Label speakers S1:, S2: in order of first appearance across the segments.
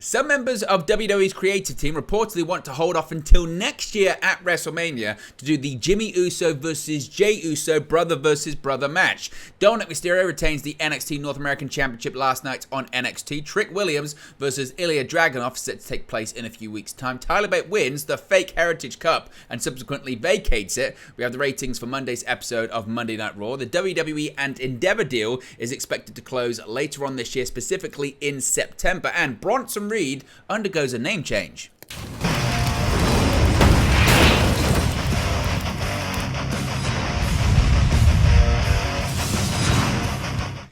S1: Some members of WWE's creative team reportedly want to hold off until next year at WrestleMania to do the Jimmy Uso versus Jey Uso brother versus brother match. Dominik Mysterio retains the NXT North American Championship last night on NXT. Trick Williams versus Ilya Dragunov set to take place in a few weeks' time. Tyler Bate wins the fake Heritage Cup and subsequently vacates it. We have the ratings for Monday's episode of Monday Night Raw. The WWE and Endeavor deal is expected to close later on this year, specifically in September. And Bronson Reed undergoes a name change.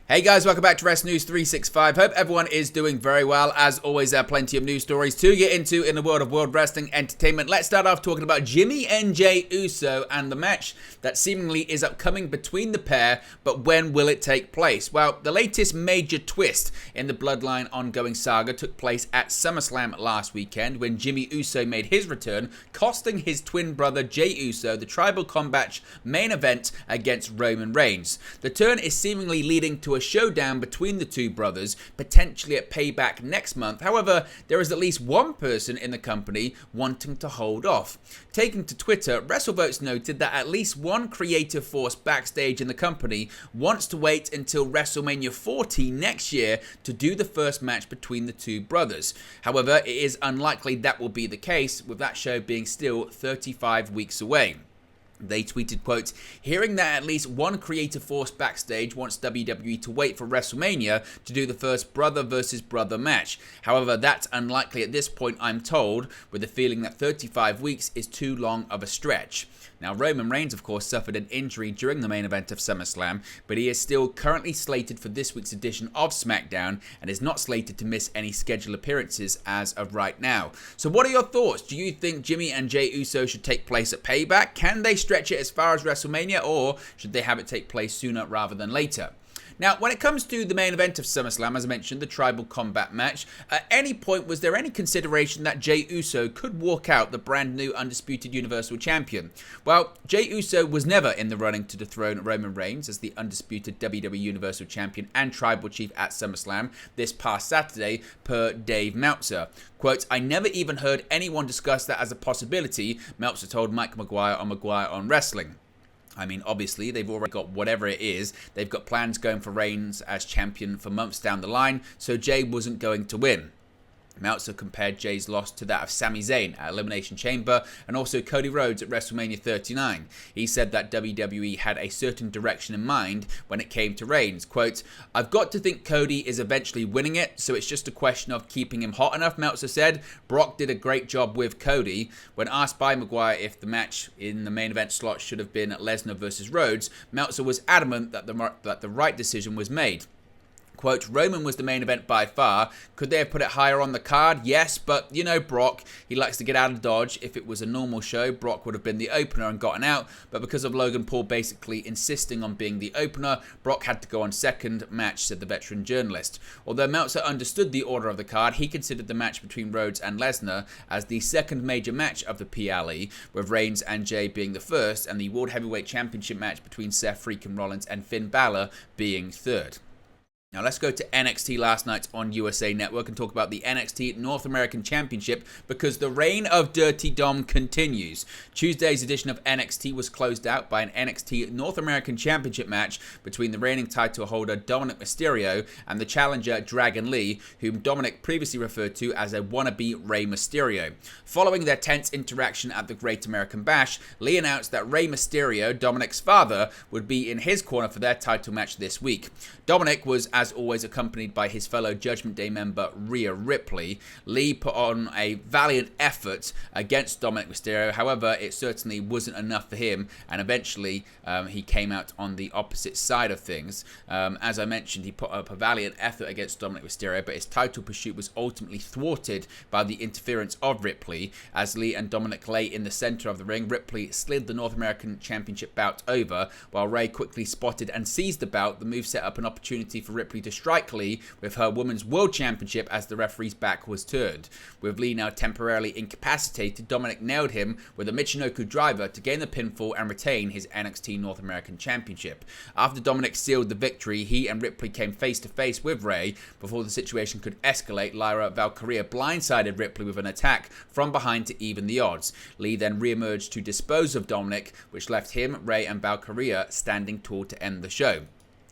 S1: Hey guys, welcome back to Wrest News 365. Hope everyone is doing very well. As always, there are plenty of news stories to get into in the world of World Wrestling Entertainment. Let's start off talking about Jimmy and Jey Uso and the match that seemingly is upcoming between the pair, but when will it take place? Well, the latest major twist in the Bloodline ongoing saga took place at SummerSlam last weekend when Jimmy Uso made his return, costing his twin brother Jey Uso the Tribal Combat main event against Roman Reigns. The turn is seemingly leading to a showdown between the two brothers, potentially at Payback next month. However, there is at least one person in the company wanting to hold off. Taking to Twitter, WrestleVotes noted that at least one creative force backstage in the company wants to wait until WrestleMania 40 next year to do the first match between the two brothers. However, it is unlikely that will be the case, with that show being still 35 weeks away. They tweeted, quote, "Hearing that at least one creative force backstage wants WWE to wait for WrestleMania to do the first brother versus brother match. However, that's unlikely at this point, I'm told, with the feeling that 35 weeks is too long of a stretch." Now, Roman Reigns, of course, suffered an injury during the main event of SummerSlam, but he is still currently slated for this week's edition of SmackDown and is not slated to miss any scheduled appearances as of right now. So what are your thoughts? Do you think Jimmy and Jey Uso should take place at Payback? Can they stretch it as far as WrestleMania, or should they have it take place sooner rather than later? Now, when it comes to the main event of SummerSlam, as I mentioned, the Tribal Combat match, at any point was there any consideration that Jey Uso could walk out the brand new Undisputed Universal Champion? Well, Jey Uso was never in the running to dethrone Roman Reigns as the Undisputed WWE Universal Champion and Tribal Chief at SummerSlam this past Saturday, per Dave Meltzer. Quote, "I never even heard anyone discuss that as a possibility," Meltzer told Mike McGuire on Wrestling. I mean, obviously, they've already got whatever it is. They've got plans going for Reigns as champion for months down the line, so Jey wasn't going to win. Meltzer compared Jey's loss to that of Sami Zayn at Elimination Chamber and also Cody Rhodes at WrestleMania 39. He said that WWE had a certain direction in mind when it came to Reigns. Quote, "I've got to think Cody is eventually winning it, so it's just a question of keeping him hot enough," Meltzer said. "Brock did a great job with Cody." When asked by McGuire if the match in the main event slot should have been Lesnar versus Rhodes, Meltzer was adamant that the right decision was made. Quote, "Roman was the main event by far. Could they have put it higher on the card? Yes, but you know Brock, he likes to get out of Dodge. If it was a normal show, Brock would have been the opener and gotten out, but because of Logan Paul basically insisting on being the opener, Brock had to go on second match," said the veteran journalist. Although Meltzer understood the order of the card, he considered the match between Rhodes and Lesnar as the second major match of the PLE, with Reigns and Jey being the first, and the World Heavyweight Championship match between Seth freaking Rollins and Finn Balor being third. Now let's go to NXT last night on USA Network and talk about the NXT North American Championship, because the reign of Dirty Dom continues. Tuesday's edition of NXT was closed out by an NXT North American Championship match between the reigning title holder Dominik Mysterio and the challenger Dragon Lee, whom Dominik previously referred to as a wannabe Rey Mysterio. Following their tense interaction at the Great American Bash, Lee announced that Rey Mysterio, Dominik's father, would be in his corner for their title match this week. Dominik was, as always, accompanied by his fellow Judgment Day member Rhea Ripley. Lee put on a valiant effort against Dominik Mysterio. However, it certainly wasn't enough for him, and eventually he came out on the opposite side of things. As I mentioned, he put up a valiant effort against Dominik Mysterio, but his title pursuit was ultimately thwarted by the interference of Ripley. As Lee and Dominik lay in the center of the ring, Ripley slid the North American Championship bout over, while Rey quickly spotted and seized the bout. The move set up an opportunity for Ripley Ripley to strike Lee with her Women's World Championship as the referee's back was turned. With Lee now temporarily incapacitated, Dominik nailed him with a Michinoku driver to gain the pinfall and retain his NXT North American Championship. After Dominik sealed the victory, he and Ripley came face to face with Rey. Before the situation could escalate, Lyra Valkyria blindsided Ripley with an attack from behind to even the odds. Lee then re-emerged to dispose of Dominik, which left him, Rey and Valkyria standing tall to end the show.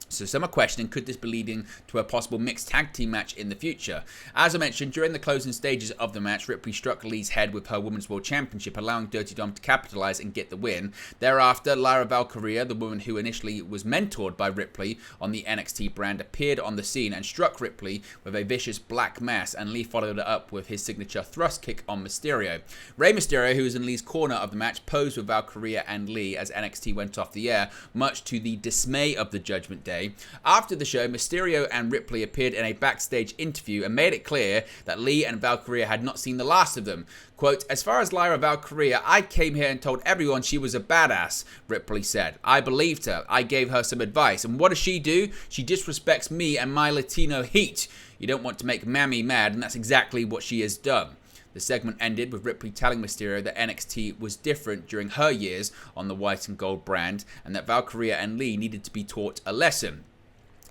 S1: So some are questioning, could this be leading to a possible mixed tag team match in the future? As I mentioned, during the closing stages of the match, Ripley struck Lee's head with her Women's World Championship, allowing Dirty Dom to capitalize and get the win. Thereafter, Lyra Valkyria, the woman who initially was mentored by Ripley on the NXT brand, appeared on the scene and struck Ripley with a vicious black mass, and Lee followed it up with his signature thrust kick on Mysterio. Rey Mysterio, who was in Lee's corner of the match, posed with Valkyria and Lee as NXT went off the air, much to the dismay of the Judgment Day. After the show, Mysterio and Ripley appeared in a backstage interview and made it clear that Lee and Valkyria had not seen the last of them. Quote, "As far as Lyra Valkyria, I came here and told everyone she was a badass," Ripley said. "I believed her. I gave her some advice. And what does she do? She disrespects me and my Latino heat. You don't want to make Mammy mad, and that's exactly what she has done." The segment ended with Ripley telling Mysterio that NXT was different during her years on the white and gold brand, and that Valkyria and Lee needed to be taught a lesson.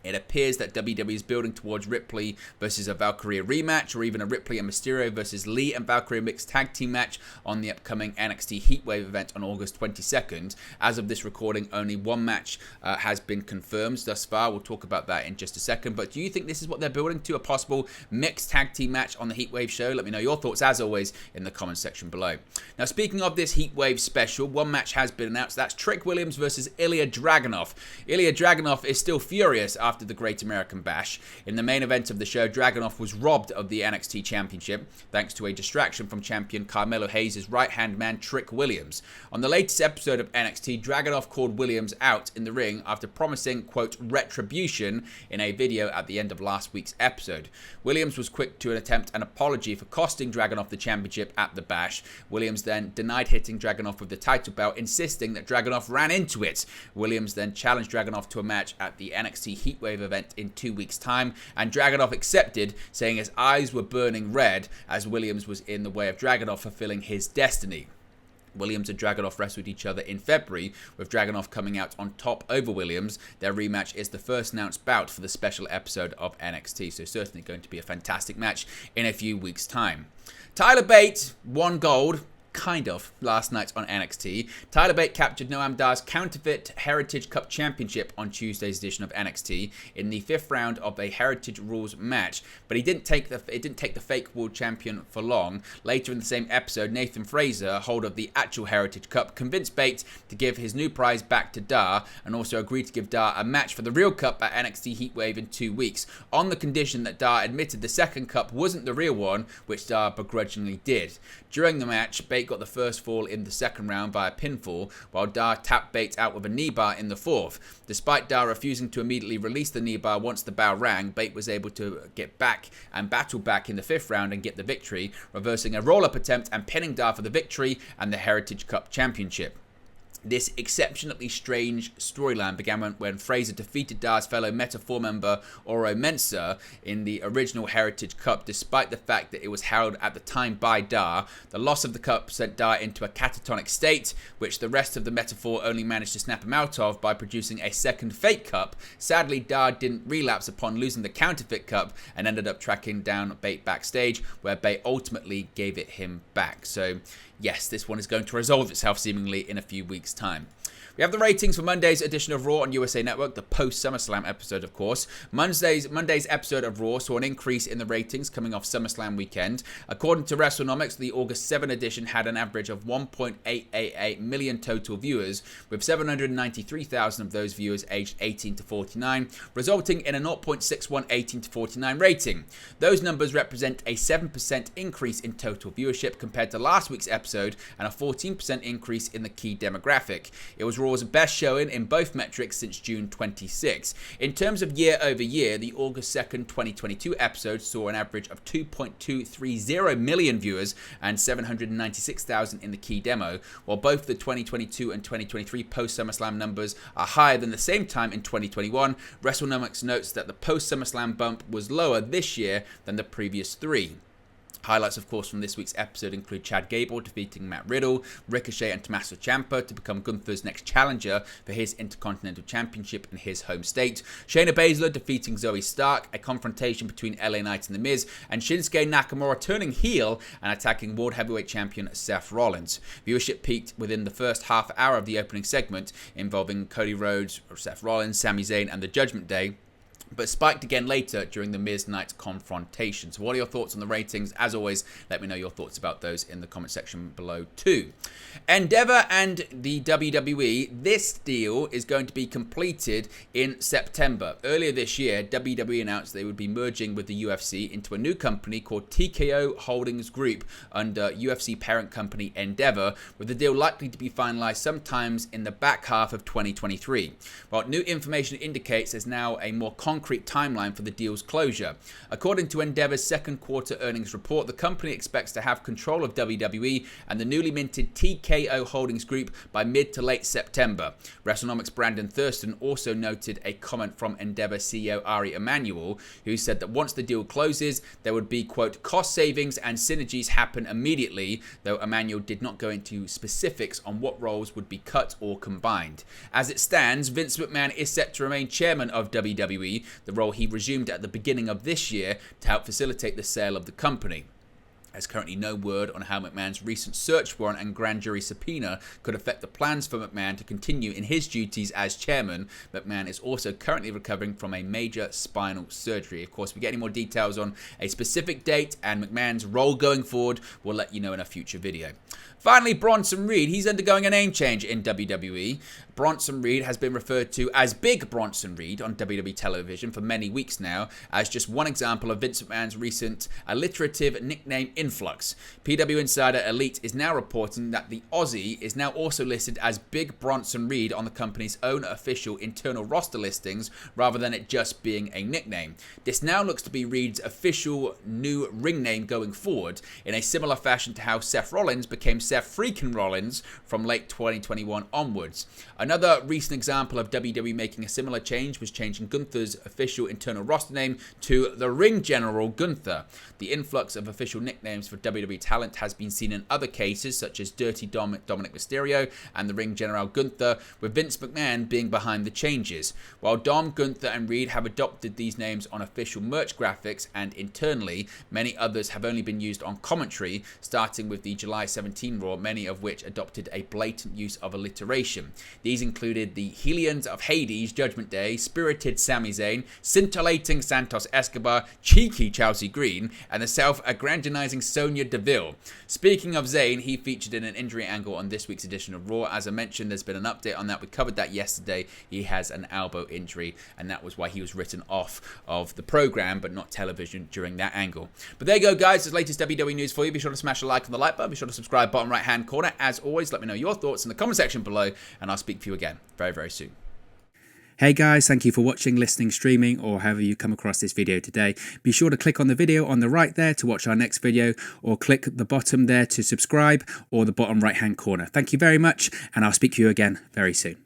S1: It appears that WWE is building towards Ripley versus a Valkyria rematch, or even a Ripley and Mysterio versus Lee and Valkyria mixed tag team match on the upcoming NXT Heatwave event on August 22nd. As of this recording, only one match has been confirmed thus far. We'll talk about that in just a second. But do you think this is what they're building to, a possible mixed tag team match on the Heatwave show? Let me know your thoughts, as always, in the comments section below. Now, speaking of this Heatwave special, one match has been announced. That's Trick Williams versus Ilya Dragunov. Ilya Dragunov is still furious after the Great American Bash. In the main event of the show, Dragunov was robbed of the NXT Championship thanks to a distraction from champion Carmelo Hayes' right-hand man Trick Williams. On the latest episode of NXT, Dragunov called Williams out in the ring after promising, quote, retribution in a video at the end of last week's episode. Williams was quick to attempt an apology for costing Dragunov the championship at the Bash. Williams then denied hitting Dragunov with the title belt, insisting that Dragunov ran into it. Williams then challenged Dragunov to a match at the NXT Heatwave event in 2 weeks' time, and Dragunov accepted, saying his eyes were burning red as Williams was in the way of Dragunov fulfilling his destiny. Williams and Dragunov wrestled each other in February, with Dragunov coming out on top over Williams. Their rematch is the first announced bout for the special episode of NXT, so certainly going to be a fantastic match in a few weeks' time. Tyler Bate won gold, kind of, last night on NXT. Tyler Bate captured Noam Dar's counterfeit Heritage Cup Championship on Tuesday's edition of NXT in the 5th round of a Heritage Rules match, but it didn't take the fake world champion for long. Later in the same episode, Nathan Fraser, holder of the actual Heritage Cup, convinced Bate to give his new prize back to Dar, and also agreed to give Dar a match for the real cup at NXT Heatwave in 2 weeks, on the condition that Dar admitted the second cup wasn't the real one, which Dar begrudgingly did. During the match, Bate got the first fall in the second round via pinfall, while Dar tapped Bate out with a knee bar in the 4th. Despite Dar refusing to immediately release the knee bar once the bell rang, Bate was able to get back and battle back in the 5th round and get the victory, reversing a roll-up attempt and pinning Dar for the victory and the Heritage Cup Championship. This exceptionally strange storyline began when Fraser defeated Dar's fellow Meta-4 member Oro Mensah in the original Heritage Cup, despite the fact that it was held at the time by Dar. The loss of the cup sent Dar into a catatonic state, which the rest of the Meta-4 only managed to snap him out of by producing a second fake cup. Sadly, Dar didn't relapse upon losing the counterfeit cup and ended up tracking down Bate backstage, where Bate ultimately gave it him back. So yes, this one is going to resolve itself seemingly in a few weeks' time. We have the ratings for Monday's edition of Raw on USA Network, the post-SummerSlam episode, of course. Monday's episode of Raw saw an increase in the ratings coming off SummerSlam weekend. According to WrestleNomics, the August 7 edition had an average of 1.888 million total viewers, with 793,000 of those viewers aged 18 to 49, resulting in a 0.61 18 to 49 rating. Those numbers represent a 7% increase in total viewership compared to last week's episode, episode and a 14% increase in the key demographic. It was Raw's best showing in both metrics since June 26. In terms of year over year, the August 2nd, 2022 episode saw an average of 2.230 million viewers and 796,000 in the key demo, while both the 2022 and 2023 post-SummerSlam numbers are higher than the same time in 2021. WrestleNomics notes that the post-SummerSlam bump was lower this year than the previous three. Highlights, of course, from this week's episode include Chad Gable defeating Matt Riddle, Ricochet and Tommaso Ciampa to become Gunther's next challenger for his Intercontinental Championship in his home state, Shayna Baszler defeating Zoe Stark, a confrontation between LA Knight and The Miz, and Shinsuke Nakamura turning heel and attacking World Heavyweight Champion Seth Rollins. Viewership peaked within the first half hour of the opening segment, involving Cody Rhodes, Seth Rollins, Sami Zayn and the Judgment Day, but spiked again later during the Miz-Knight confrontation. So what are your thoughts on the ratings? As always, let me know your thoughts about those in the comment section below too. Endeavor and the WWE, this deal is going to be completed in September. Earlier this year, WWE announced they would be merging with the UFC into a new company called TKO Holdings Group under UFC parent company Endeavor, with the deal likely to be finalized sometimes in the back half of 2023. While new information indicates there's now a more concrete timeline for the deal's closure. According to Endeavor's second quarter earnings report, the company expects to have control of WWE and the newly minted TKO Holdings Group by mid to late September. WrestleNomics' Brandon Thurston also noted a comment from Endeavor CEO Ari Emanuel, who said that once the deal closes, there would be, quote, cost savings and synergies happen immediately, though Emanuel did not go into specifics on what roles would be cut or combined. As it stands, Vince McMahon is set to remain chairman of WWE, the role he resumed at the beginning of this year to help facilitate the sale of the company. There's currently no word on how McMahon's recent search warrant and grand jury subpoena could affect the plans for McMahon to continue in his duties as chairman. McMahon is also currently recovering from a major spinal surgery. Of course, if we get any more details on a specific date and McMahon's role going forward, we'll let you know in a future video. Finally, Bronson Reed. He's undergoing a name change in WWE. Bronson Reed has been referred to as Big Bronson Reed on WWE television for many weeks now, as just one example of Vince McMahon's recent alliterative nickname influx. PW Insider Elite is now reporting that the Aussie is now also listed as Big Bronson Reed on the company's own official internal roster listings, rather than it just being a nickname. This now looks to be Reed's official new ring name going forward, in a similar fashion to how Seth Rollins became Seth freaking Rollins from late 2021 onwards. Another recent example of WWE making a similar change was changing Gunther's official internal roster name to the Ring General Gunther. The influx of official nicknames for WWE talent has been seen in other cases, such as Dirty Dominik Mysterio and the Ring General Gunther, with Vince McMahon being behind the changes. While Dom, Gunther and Reed have adopted these names on official merch graphics and internally, many others have only been used on commentary, starting with the July 17 Raw, many of which adopted a blatant use of alliteration. These included the Hellions of Hades, Judgment Day, Spirited Sami Zayn, Scintillating Santos Escobar, Cheeky Chelsea Green, and the self-aggrandizing Sonya Deville. Speaking of Zayn, he featured in an injury angle on this week's edition of Raw. As I mentioned, there's been an update on that. We covered that yesterday. He has an elbow injury, and that was why he was written off of the program, but not television during that angle. But there you go, guys. This latest WWE news for you. Be sure to smash a like on the like button. Be sure to subscribe, bottom right-hand corner. As always, let me know your thoughts in the comment section below, and I'll speak to you again very, very soon.
S2: Hey guys, thank you for watching, listening, streaming, or however you come across this video today. Be sure to click on the video on the right there to watch our next video, or click the bottom there to subscribe, or the bottom right hand corner. Thank you very much, and I'll speak to you again very soon.